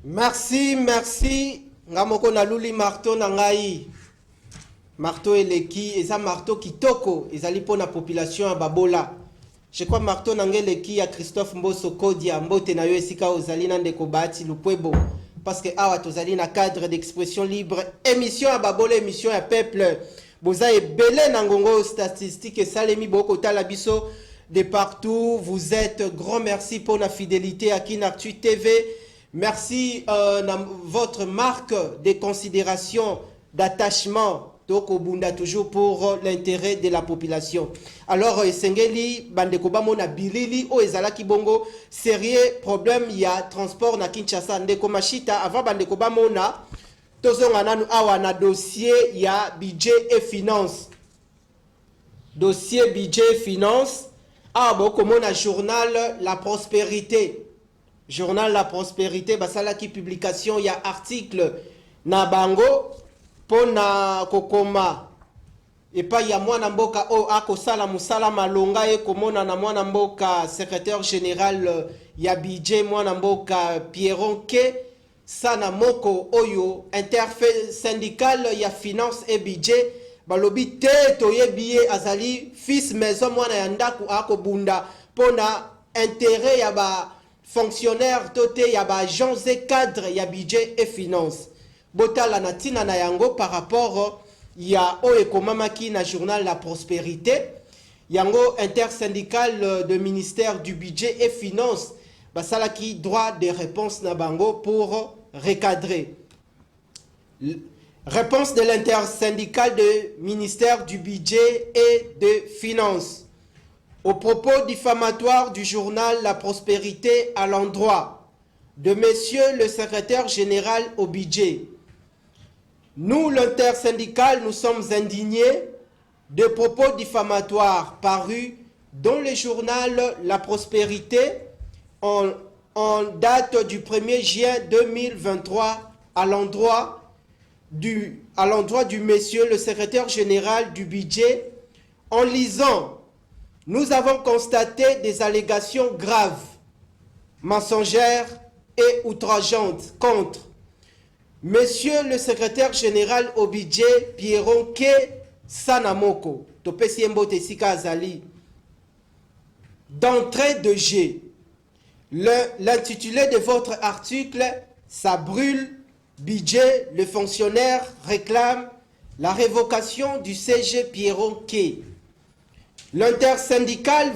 A: Merci ngamoko na luli marteau na ngai marteau eleki eza marteau kitoko ezali pona population ya babola. Je crois marteau nangele ki ya Christophe Mboso Kodia mbote na yo esika ozali na ndeko Bahati Lukwebo parce que awa tozali na cadre d'expression libre, émission ya babola, émission ya peuple. Boza ebele na ngongo statistique et salemi boko tala biso de partout. Vous êtes grand merci pour la fidélité à Kinartu TV. Merci votre marque de considération, d'attachement. Donc, au Bunda, toujours pour l'intérêt de la population. Alors, Sengeli, Bandekoba Mona Bilili, O Ezala Kibongo, sérieux problème, il y a transport na Kinshasa, Ndeko Machita, avant Bandekoba Mona, Tozon Ananu Awana dossier, il y a budget et finance. Dossier, budget et finance. Ah, bon, comme on a journal La Prospérité. Journal La Prospérité, basala qui publication, il y a article Nabango. Pona kokoma epa ya mwana mboka o akosala musala malonga e komona na mwana mboka secrétaire général ya budget mwana mboka Pierron Ke sana moko oyo intersyndical ya finance et budget balobi te toyebiye azali fils maison mwana ya ndaku akobunda pona intérêt ya ba fonctionnaire toté ya ba agents et cadres ya budget et finance. Botala natina na yango par rapport ya oe komamaki na journal La Prospérité yango intersyndical de ministère du budget et finance basala ki droit de réponse na bango pour recadrer. Réponse de l'intersyndical de ministère du budget et de finances au propos diffamatoire du journal La Prospérité à l'endroit de monsieur le secrétaire général au budget. Nous, l'intersyndical, nous sommes indignés de propos diffamatoires parus dans le journal La Prospérité en date du 1er juin 2023 à l'endroit du monsieur le secrétaire général du budget. En lisant, nous avons constaté des allégations graves, mensongères et outrageantes contre Monsieur le secrétaire général au budget Pierron Ke Sanamoko, Topesi Mbote Sika Azali. D'entrée de G, l'intitulé de votre article, ça brûle, budget, le fonctionnaire réclame la révocation du CG Pierron Ke. L'intersyndical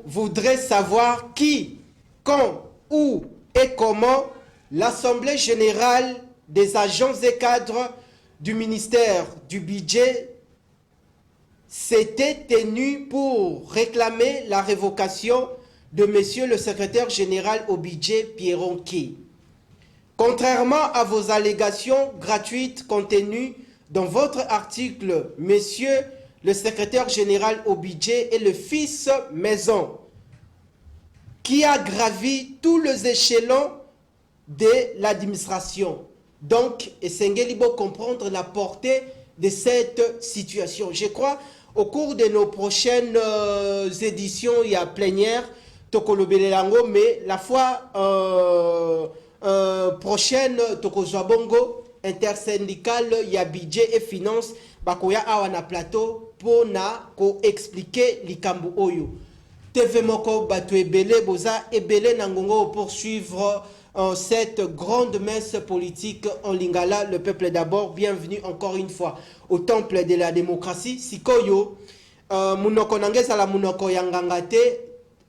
A: voudrait savoir qui, quand, où et comment l'Assemblée générale des agents et cadres du ministère du budget s'était tenu pour réclamer la révocation de monsieur le secrétaire général au budget Pierron Ke. Contrairement à vos allégations gratuites contenues dans votre article, monsieur le secrétaire général au budget est le fils maison qui a gravi tous les échelons de l'administration. Donc, Essengeli faut comprendre la portée de cette situation. Je crois, au cours de nos prochaines éditions, il y a plénière, Tokolobelelango, mais la fois prochaine, Tokozwabongo, intersyndical, il y a budget et finance, Bakoya Awana Plateau, pour expliquer l'Ikambu Oyo. TV Moko, Batu Ebele, Boza, Ebele Nangongo, poursuivre cette grande messe politique en Lingala, le peuple d'abord. Bienvenue encore une fois au temple de la démocratie. Sikoyo, Munoko Nangesa la Munoko Yangangate,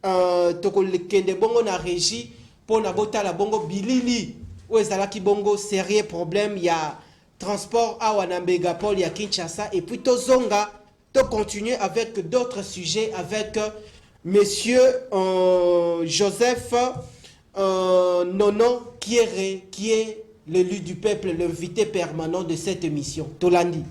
A: tokolekende bongo na régie pour na botala bongo bilili ou ezalaki bongo sérieux problème ya transport awa na Megapole ya Kinshasa et puis tozonga to continuer avec d'autres sujets avec monsieur Joseph Nono qui est l'élu du peuple, l'invité permanent de cette émission. Tolandi.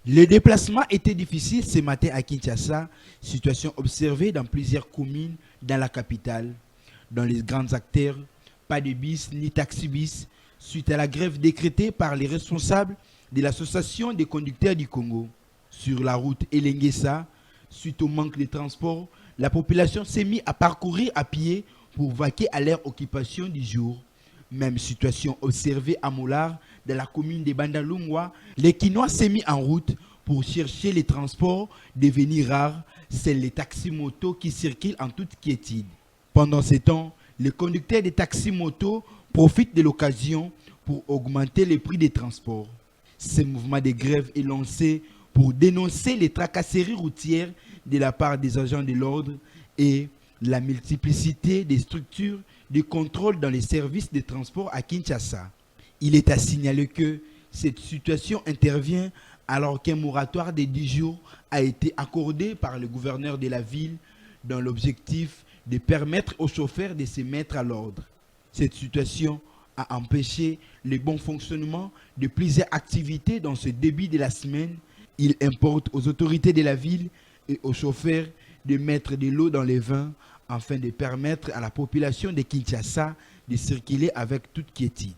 C: Le déplacement était difficile ce matin à Kinshasa, situation observée dans plusieurs communes dans la capitale. Dans les grands acteurs, pas de bis ni taxi-bis suite à la grève décrétée par les responsables de l'association des conducteurs du Congo. Sur la route Elenguessa, suite au manque de transport, la population s'est mise à parcourir à pied pour vaquer à leur occupation du jour. Même situation observée à Molar, dans la commune de Bandalungwa, les Kinois s'est mis en route pour chercher les transports devenus rares, c'est les taxis-motos qui circulent en toute quiétude. Pendant ce temps, les conducteurs des taxis-motos profitent de l'occasion pour augmenter les prix des transports. Ce mouvement de grève est lancé pour dénoncer les tracasseries routières de la part des agents de l'ordre et la multiplicité des structures de contrôle dans les services de transport à Kinshasa. Il est à signaler que cette situation intervient alors qu'un moratoire de 10 jours a été accordé par le gouverneur de la ville dans l'objectif de permettre aux chauffeurs de se mettre à l'ordre. Cette situation a empêché le bon fonctionnement de plusieurs activités dans ce début de la semaine. Il importe aux autorités de la ville et aux chauffeurs de mettre de l'eau dans les vins afin de permettre à la population de Kinshasa de circuler avec toute quiétude.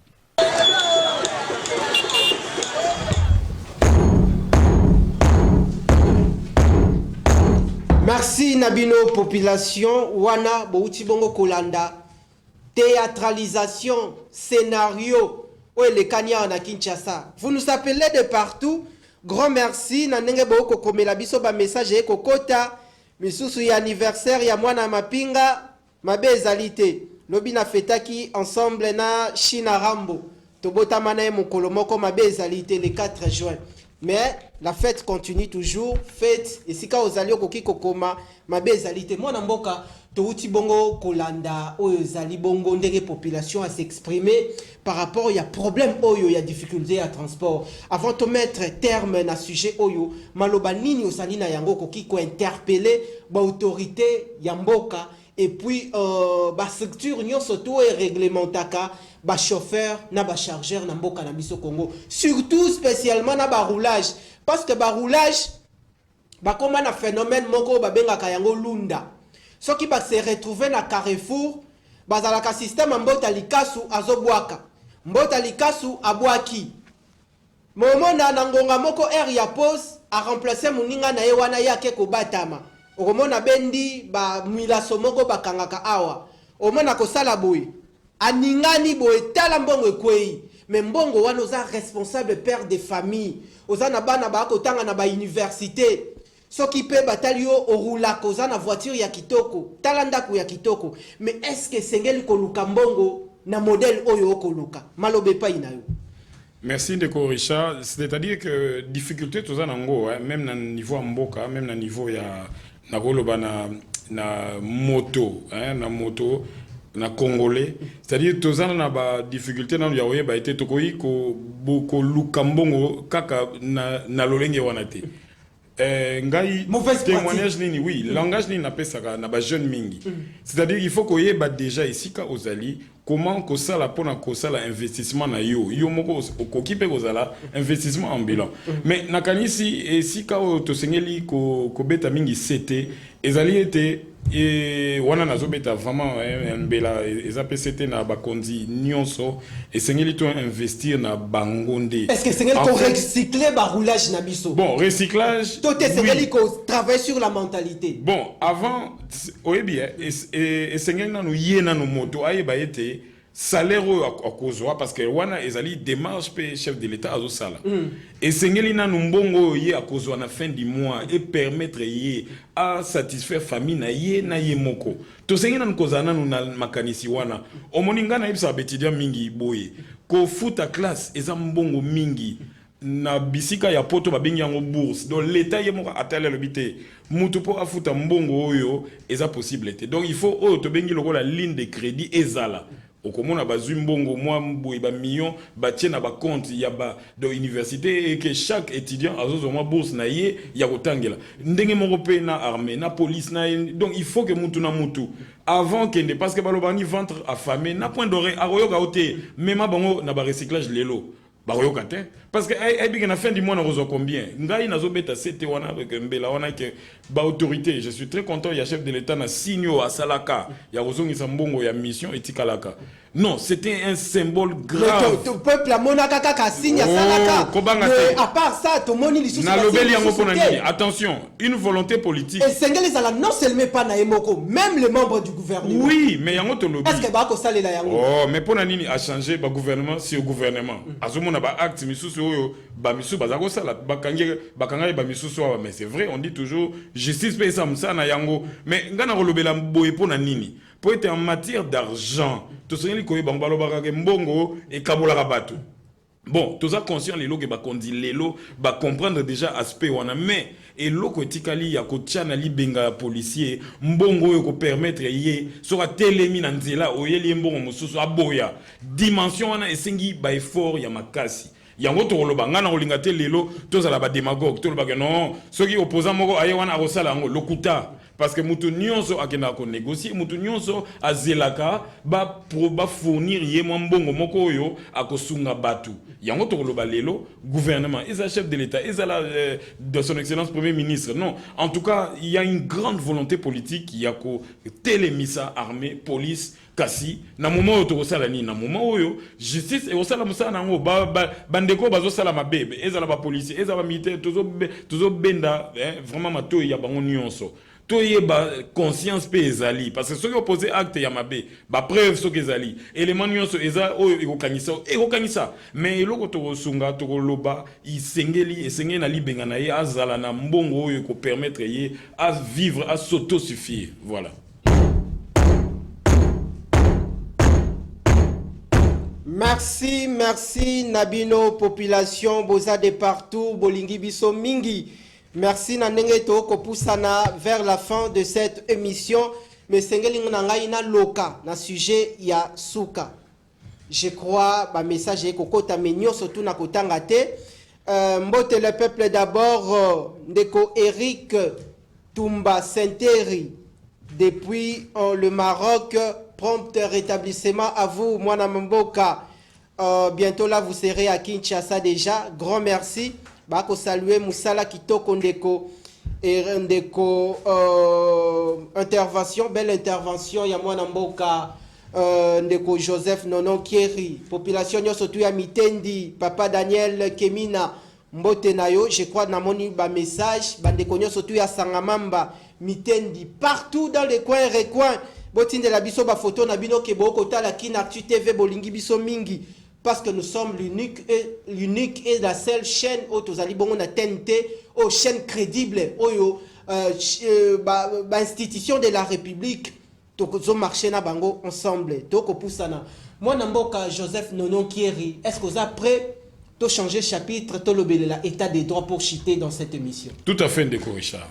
A: Merci Nabino population wana bouti bongo kolanda théâtralisation scénario ouais les Kenya na Kinshasa. Vous nous appelez de partout. Grand merci na ndenge boko komela biso ba message e kokota misusu ya anniversaire ya mwana mapinga mabe ezalité lobi na fetaki ensemble na China Rambo tobota mana mokolo moko mabe ezalité le 4 juin. Mais la fête continue toujours. Fête et si ka ozali okoki kokoma mabe ezalité mwana mboka touti bongo kolanda oyo ezali bongo ndenge population à s'exprimer par rapport ya problème oyo ya difficulté à transport avant de mettre terme na sujet oyo maloba nini osali na yango koki ko interpeller ba autorité ya mboka et puis ba structure nyonso to et réglementaka ba chauffeur na ba chargeur na mboka na biso Congo surtout spécialement na ba roulage parce que ba roulage ba koma na phénomène moko ba bengaka yango lunda. Ceux qui va se retrouver na Carrefour, bazalaka système mbota likasu azobwaka. Mbota likasu abwaki. Momona na ngonga moko air ya pause a remplacer muninga na ye wana yake ko batama. Okomona bendi ba milaso moko bakangaka awa. Omona ko sala boy. Aningani boy tala mbongo ekwei. Mais mbongo wana oza responsable père de famille. Oza na bana ba ko tanga na ba université. Ce qui peut batalio orula koza na voiture ya kitoko, talanda ku ya kitoko. Mais est-ce que sengeli koluka mbongo na modèle oyo koluka? Malobe pa inayo.
B: Merci Ndeko Richard. C'est-à-dire que difficulté tout ça nango, même na niveau mboka, même na niveau ya na koloba na moto, na moto na congolais. C'est-à-dire tout ça na ba difficulté na ya oye ba été tokoi ko boko luka mbongo kaka na lolenge wana te. Ngai témoignage nini oui langage nini napesaka na ba jeune mingi c'est-à-dire il faut koye ba déjà ici ka ozali comment ko sala pona ko sala investissement na yo moko okokipe kozala investissement en bilan mais nakanisi ici ka to sengeli ko beta mingi c'était ezali été et wana nazobeta vraiment mbela ezapesete na bakonzi nyonso et sengeli to investir na bangonde.
A: Est-ce que sengeli ko recycler ba roulage na biso? Bon,
B: recyclage
A: to te sengeli ko travailler sur la mentalité.
B: Bon, avant oyebi et sengeli na no yena no moto ayeba ete salaire à cause parce que wana ezali démarche pe chef de l'état azo sala et sengeli na mbongo ye à cause na fin du mois et permettre ye à satisfaire famille na ye moko to sengeli na cause na makanisi wana omoninga na ibsa betidia mingi boye ko futa classe eza mbongo mingi na bisika ya poto babengi yango bourse. Donc l'état ye moko atala lobité mutu po afuta mbongo oyo eza possible te. Donc il faut oyo to bengi lokola ligne de crédit ezala. Okomona bazwi mbongo mwa boye ba million batie na ba compte ya ba de université et que chaque étudiant azozo mwa bourse na ye ya kotangela. Ndenge moko pe na armée na police na donc il faut que mutu na mutu avant que parce que balobani ventre affamé na point d'oreille aroyoka ote même bango na ba recyclage lelo. Parce que à la fin du mois, on a combien? Ngai nazo beta c'était wana avec mbela wana que ba autorité. Je suis très content. Il y a chef de l'État na signo à Salaka. Il y a rozongi sambongo ya mission etikalaka. Non, c'était un symbole grave.
A: Le peuple a monaka kaka signe à Salaka. Mais à part ça, tout le monde il
B: na lobeli yango pona nini? Attention, une volonté politique.
A: Et Sengeli Zala non seulement pas na Emoko, même les membres du gouvernement.
B: Oui, mais yango to lobby.
A: Est-ce que ba ko salela yango?
B: Oh, mais pona nini a changé ba gouvernement sur gouvernement. Azomona ba acte misusu oyo ba misu bazako sala bakanga ba misusu wa mais c'est vrai, on dit toujours justice paye ça na yango. Mais ngana ko lobela boye pona nini? Pour être en matière d'argent, tout ce qui est bambalo barake mbongo et kabola rabatu. Bon, tous ça conscient les lots que bah qu'on dit les lots bah comprendre déjà aspect wana mais et lo ko tikali ya ko tchana li benga policier mbongo yo ko permettre yé sera telemi na nzela oyeli mbongo mususu aboya dimension wana esengi ba effort ya makasi. Yango to loba ngana olinga te lelo to za la ba démagogue to loba que non ceux qui opposant moko aye wana akosala ngo lokuta parce que mutu nyonso akena ko négocier mutu nyonso azelaka ba fournir ye mbongo moko oyo akosunga batu yango to loba lelo gouvernement et chef de l'État et de son excellence premier ministre non en tout cas il y a une grande volonté politique il y a ko télémisa armée police kasi na moment to sala ni na moment oyo justice et osala musala nango bandeko bazo sala mabebe ezala ba policier ezala militaire tozo benda vraiment mato ya bango nyonso to yeba conscience pe ezali parce que ceux qui opposé acte ya mabe ba preuve ceux qui ezali élément nyonso eza oyo ekokanisa mais eloko to sunga to loba isengeli na libenga na ye azala na mbongo oyo ko permettre ye à vivre à s'autosuffire voilà.
A: Merci Nabino population boza de partout bolingi biso mingi. Merci Nanenge to kopusana vers la fin de cette émission mais sengeli ngai na loka na sujet ya suka. Je crois ba message e kokota menyo surtout na kotanga te. Mbote le peuple d'abord ndeko Eric Tumba Senteri depuis le Maroc. Prompt rétablissement à vous, Mwana Mboka. Bientôt là, vous serez à Kinshasa déjà. Grand merci. Bako saluer Moussala Kitoko Ndeko. Et Ndeko, intervention, belle intervention. Ya Mwana Mboka. Ndeko Joseph Nonon Kieri. Population surtout ya Mitendi. Papa Daniel Kemina. Mbote Nayo. Je crois que namoni ba message. Bandeko surtout ya Sangamamba. Mitendi. Partout dans les coins et recoins. Botine de la biso ba photo na bino ke boko tala Kinactu TV bolingi biso mingi parce que nous sommes l'unique et la seule chaîne au tozali bongo na TNT aux chaîne crédible oyo ba institution de la République tozo marcher na bango ensemble toko pusana Mwana Mboka Joseph Nonon Kieri est-ce que vous êtes prêt to changer chapitre to lobelela état des droits pour chiter dans cette émission?
B: Tout à fait Ndeko Richard.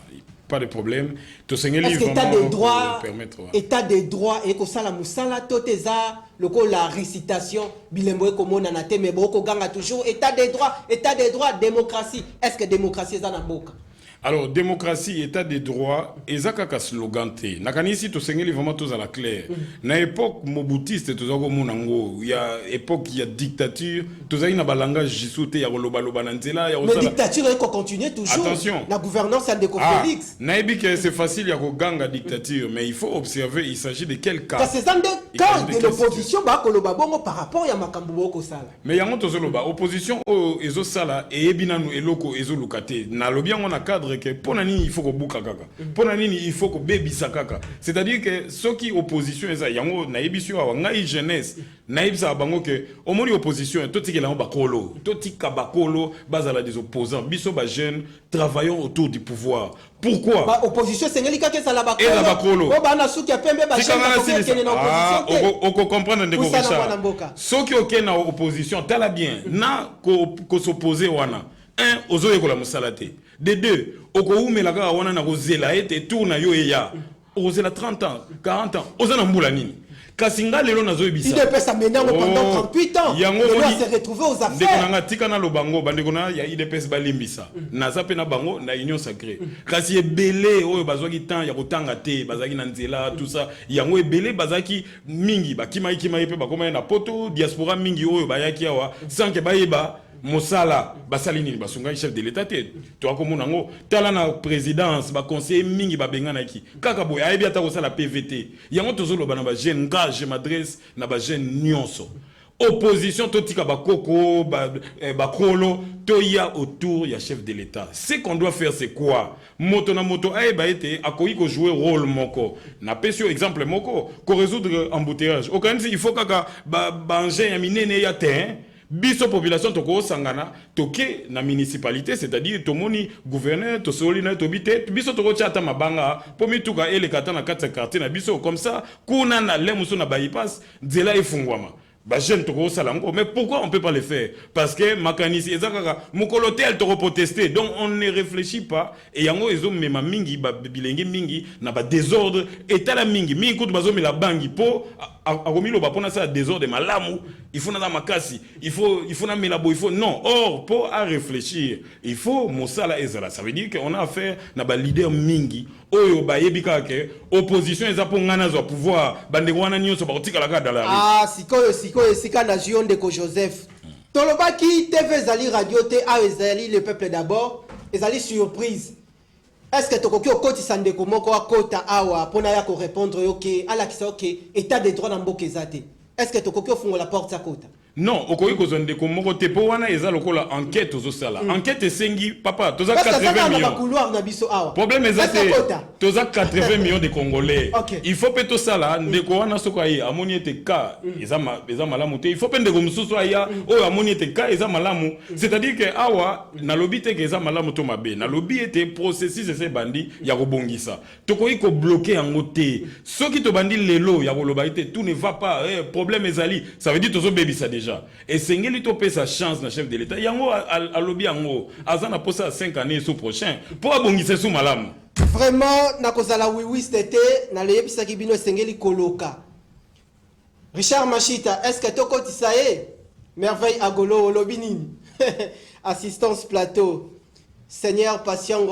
B: Pas de problème.
A: Est-ce que état des droits, état des droits et que ça la musala toteza le ko la récitation bilembo comme na te mais boko ganga toujours état des droits démocratie. Est-ce que démocratie est na boka?
B: Alors démocratie état des droits ezaka ka slogan te. Nakanisi to sengeli vraiment tous à la claire. Na époque mobutiste tozako monango, il y a époque il y a dictature, tozali na balangage jisouté ya loba loba na nzela ya
A: mais dictature elle continue toujours.
B: Attention.
A: La gouvernance Ndeko Félix.
B: Naebi que c'est facile ya ko ganga dictature mais il faut observer il s'agit de quel cas.
A: Parce que c'est des cas de l'opposition ba ko loba bongo par rapport ya makambo boko sala.
B: Mais yango tozoloba opposition o ezo sala e ebinanu eloko ezo lukate. Na lobi yango na cadre cadre que pour nani il faut que bouka kaka. Pour nani il faut que baby sakaka. C'est-à-dire que ceux qui opposition eza yango na ebiso wa ngai jeunesse na ibisa bango que au moins opposition tout ti la bakolo, tout ti kabakolo bazala des opposants. Biso ba jeunes travaillons autour du pouvoir. Pourquoi?
A: Ba opposition sengeli kaka ça la bakolo.
B: Et la bakolo.
A: Ba na suki ya pembe ba jeune ko kene na opposition.
B: On comprendre ndeko Richard. Ceux qui ont na opposition tala bien na ko s'opposer wana. Un, ozo yekola musala te. De deux, oko umela kaka wana na kozela ete tour na yo eya. Ozela 30 ans, 40 ans, oza na mbula nini. Kasinga lelo nazo ebisa.
A: Il peut s'amener pendant 38 ans. Il doit se retrouver aux affaires.
B: Ndeko na tika na lobango bandeko na ya IDPS balimbisa. Naza pe na bango na union sacrée. Kasi ebele oyo bazwaki temps ya kotanga te, bazaki na nzela tout ça. Yango ebele bazaki mingi bakima pe bakoma na poto diaspora mingi oyo bayaki awa sans que bayeba Mosala, basali nini basunga chef de l'état te. To akomona ngo tala na présidence ba conseiller mingi ba bengana ki. Kaka boy ayebi ata ko sala PVT. Yango tozolo bana ba jeune nga je m'adresse na ba jeune nyonso. Opposition totika ba koko ba kolo to ya autour ya chef de l'état. Ce qu'on doit faire c'est quoi? Moto na moto ayeba ete akoyi ko jouer rôle moko. Na pesio exemple moko ko résoudre embouteillage. Okanisi il faut kaka ba engin ya minene ya terrain. Biso population toko sangana toke na municipalité c'est-à-dire tomoni gouverneur to solina to bité biso toko chata mabanga pomi tuka ele kata na kata quartier na biso comme ça kuna na lemuso na bypass nzela efungwama ba jeune toko salango mais pourquoi on peut pas le faire parce que makanisi ezaka mukolotel toko protester donc on ne réfléchit pas et yango ezo mema mingi ba bilenge mingi na ba désordre etala mingi kutu bazo mela bangi po akomilo ba pona ça désordre malamu il faut na makasi il faut na melabo il faut non or pour à réfléchir il faut mosala ezala ça veut dire que on a affaire na ba leader mingi oyo ba yebika ke opposition ezapo ngana zo pouvoir bandeko wana nyonso ba kotika la dans la rue
A: sikoyo sika na Gionde ko Joseph tolobaki TV zali radio te a ezali le peuple d'abord ezali surprise. Est-ce que tokoki okoti sandeko moko akota awa pona ya ko répondre yoke ala kisoke état de droit na mboka ezate? Est-ce que tokoki ofungola porte ya kota?
B: Non, okoki kozonde ko moko te po wana eza lokola enquête ozo sala. Enquête esengi papa toza 80 millions. Problème ezate toza 80 millions de Congolais.
A: Okay.
B: Il faut peto sala ndeko wana soko ayi amoni ete ka eza malamu te. Il faut pe ndeko mususu aya oyo amoni ete ka eza malamu. C'est-à-dire que awa na lobi te ke eza malamu to mabe. Na lobi ete processus ese bandi ya kobongisa. Tokoki ko bloquer yango te. Soki to bandi lelo ya koloba ete tout ne va pas, problème ezali. Ça veut dire tozo bebisa déjà. Et Sengeli topé sa chance na chef de l'état. Yango a lobby yango azana posa 5 années sous prochain pour abongisa sous malamu.
A: Vraiment na kozala oui c'était na le yebisa kibino Sengeli koloka. Richard Machita, est-ce que toko tisaye merveille agolo lobby nini? Assistance plateau. Seigneur patient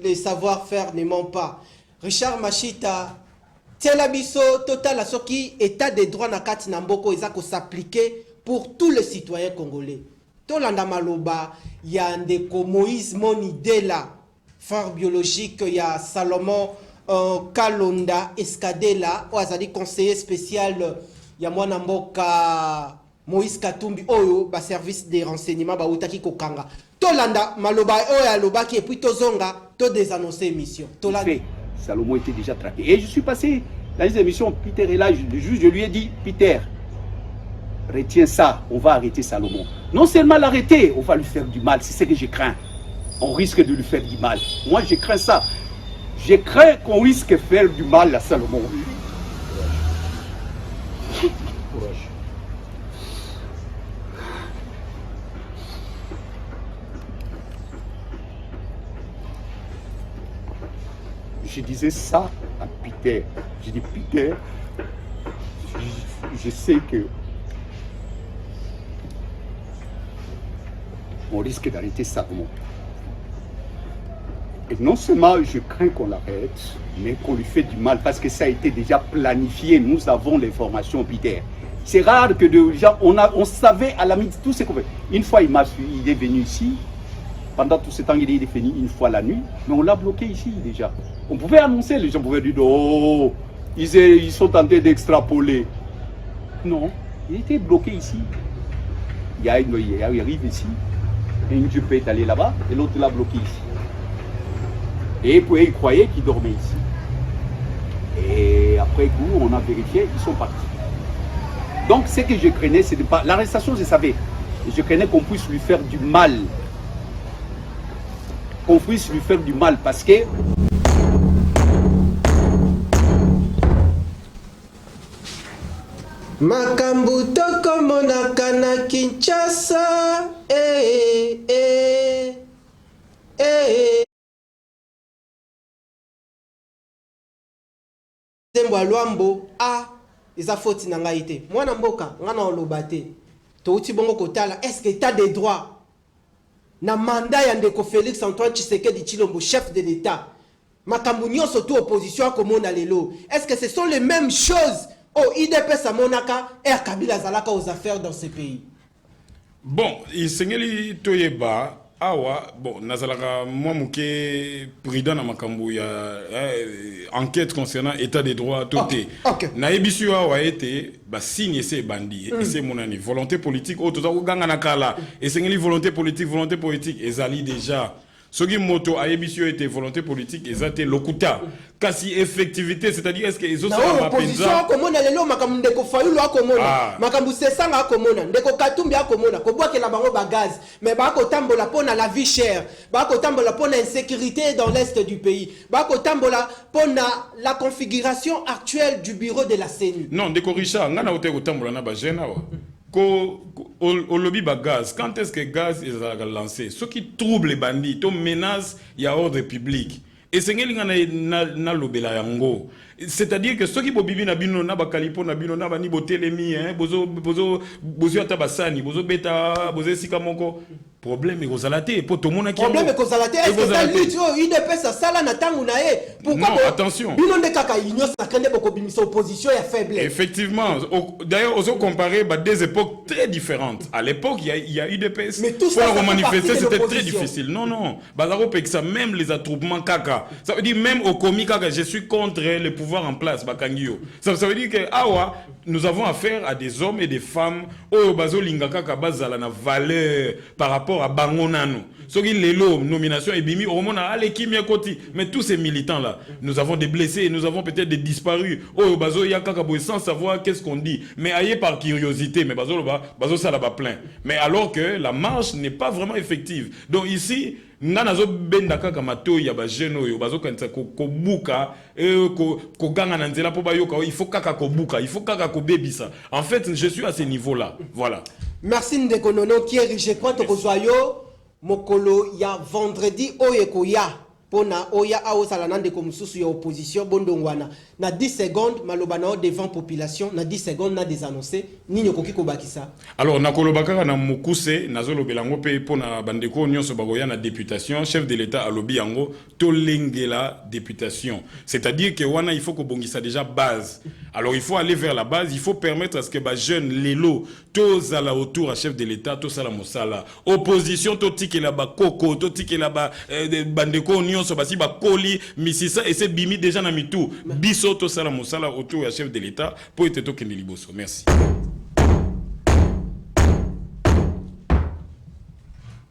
A: le savoir-faire ne ment pas. Richard Machita tiela biso total soki état de droit na kati na mboko ezako s'appliquer pour tous les citoyens congolais. Tolanda maloba ya ndeko Moïse Monidela, frère biologique ya Salomon Kalonda Escadela, oazali conseiller spécial ya mwana mboka Moïse Katumbi oyo ba service de renseignement ba utaki kokanga. Tolanda maloba oyo alobaki et puis tozonga to désannoncer émission. Tolanda
D: Salomon était déjà traqué. Et je suis passé dans les émissions, Peter est là, je lui ai dit, Peter, retiens ça, on va arrêter Salomon. Non seulement l'arrêter, on va lui faire du mal, c'est ce que je crains. On risque de lui faire du mal. Moi, je crains ça. Je crains qu'on risque de faire du mal à Salomon. Courage. Je disais ça à Peter. Je dis, Peter, je sais que on risque d'arrêter Salomon. Et non seulement je crains qu'on l'arrête, mais qu'on lui fait du mal, parce que ça a été déjà planifié. Nous avons l'information, Peter. C'est rare que on savait à la midi tout ce qu'on fait. Une fois, il est venu ici. Pendant tout ce temps, il est venu une fois la nuit, mais on l'a bloqué ici déjà. On pouvait annoncer, les gens pouvaient dire, oh, ils sont tentés d'extrapoler. Non, il était bloqué ici. Il arrive ici, et une Dieu peut aller là-bas, et l'autre l'a bloqué ici. Et puis ils croyaient qu'ils dormaient ici. Et après coup, on a vérifié, ils sont partis. Donc ce que je craignais, c'est de pas... L'arrestation, je savais. Je craignais qu'on puisse lui faire du mal. Qu'on puisse lui faire du mal parce que...
A: Makambu toko monaka na Kinshasa, Zembo Luambo, eza foti na ngai te. Mwana mboka, ngana oloba te. Touti bongo kotala, est-ce que état des droits na mandat ya ndeko Félix Antoine Tshisekedi Tshilombo, chef de l'État, makambu nyonso tu opposition akomona lelo, est-ce que ce sont les mêmes choses au IDPS à Monaka et à Kabila Zalaka aux affaires dans ce pays?
B: Bon, il sengeli toyeba awa bon nazalaka moi muke prudent na makambu ya enquête concernant état des droits toté na ebisu awa été ba signe c'est bandi et c'est mon ani volonté politique auto za ganga na kala et sengeli volonté politique ezali déjà Sogi moto a émission était volonté politique et lokuta kasi effectivité c'est-à-dire est-ce que les autres sont en
A: opposition komona lelo makambu ndeko fayulu akomona makambu sesanga akomona ndeko katumbi akomona ko boake la bango bagaz mais ba ko tambola pona la vie chère ba ko tambola pona insécurité dans l'est du pays ba ko tambola pona la configuration actuelle du bureau de la CENI.
B: Non ndeko Richard ngana ote ko tambola na ba jeune wa au lobby ba gaz, quand est-ce que gaz est lancé? Ce qui trouble les bandits, to menace, il y a ordre public. Et c'est na lobela yango. C'est-à-dire que ceux qui bobibi na bino na bakalipo na bino na bani botelemi hein bozo atabasani bozo beta bozo sika moko problème est kozalate pour tout le monde qui
A: problème est kozalate est-ce que ça lutte il dépêche ça sala na tangu na e pourquoi
B: non attention
A: bino de kaka union sakende boko bimisa opposition ya faible
B: effectivement d'ailleurs on se comparer des époques très différentes à l'époque il y a eu des PS
A: mais tout ça
B: pour manifester c'était très difficile non bazaro ça même les attroupements kaka ça veut dire même au comique kaka je suis contre le pouvoir en place bakangio ça veut dire que awa nous avons affaire à des hommes et des femmes oyo bazo lingaka ka bazala na valeur par rapport à bangonano soki lelo nomination et bimi omona ale kimia koti mais tous ces militants là nous avons des blessés nous avons peut-être des disparus oyo bazo yakaka boy sans savoir qu'est-ce qu'on dit mais aillé par curiosité mais bazo ça là bas plein mais alors que la marche n'est pas vraiment effective donc ici ngana zo benda kaka mato ya ba jeune oyo bazo kanisa ko buka ko ganga na nzela po bayoka il faut kaka ko buka il faut kaka ko bebisa en fait je suis à ce niveau là voilà
A: merci ndeko nono qui est je crois to kozoyo mokolo ya vendredi oyeko ya pona oya aosala nande ko mususu ya opposition bondongwana na 10 secondes malobana devant population na 10 secondes na désannoncer nini koki ko bakisa
B: alors na kolobaka na mukuse nazolo belango pe pona bandeko nyonso bagoya na députation chef de l'état a lobby yango to lengela députation c'est-à-dire que wana il faut ko bongisa déjà base alors il faut aller vers la base il faut permettre à ce que ba jeune lelo to zala autour à chef de l'état to sala mosala opposition to tikela ba koko to tikela ba bandeko nyonso basi ba koli misisa et c'est bimi déjà na mitou biso to sala mosala autour à chef de l'état pour être to kende liboso merci.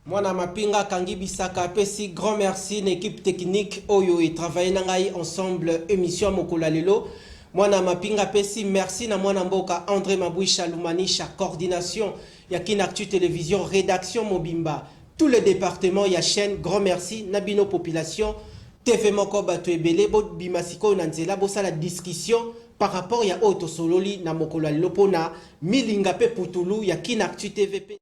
A: Mwana mapinga kangi bisaka pesi grand merci l'équipe technique oyo et travailler nangai ensemble émission mokola lelo mwana mapinga pesi merci na mwana mboka André Mabouisha Lumanisha coordination ya Kinactu télévision rédaction Mobimba tous les départements ya chaîne grand merci nabino population TV moko bato ebele bo bimasiko na nzela bo sala discussion par rapport ya auto sololi na mokola lelo pona milinga pe putulu ya Kinactu TVP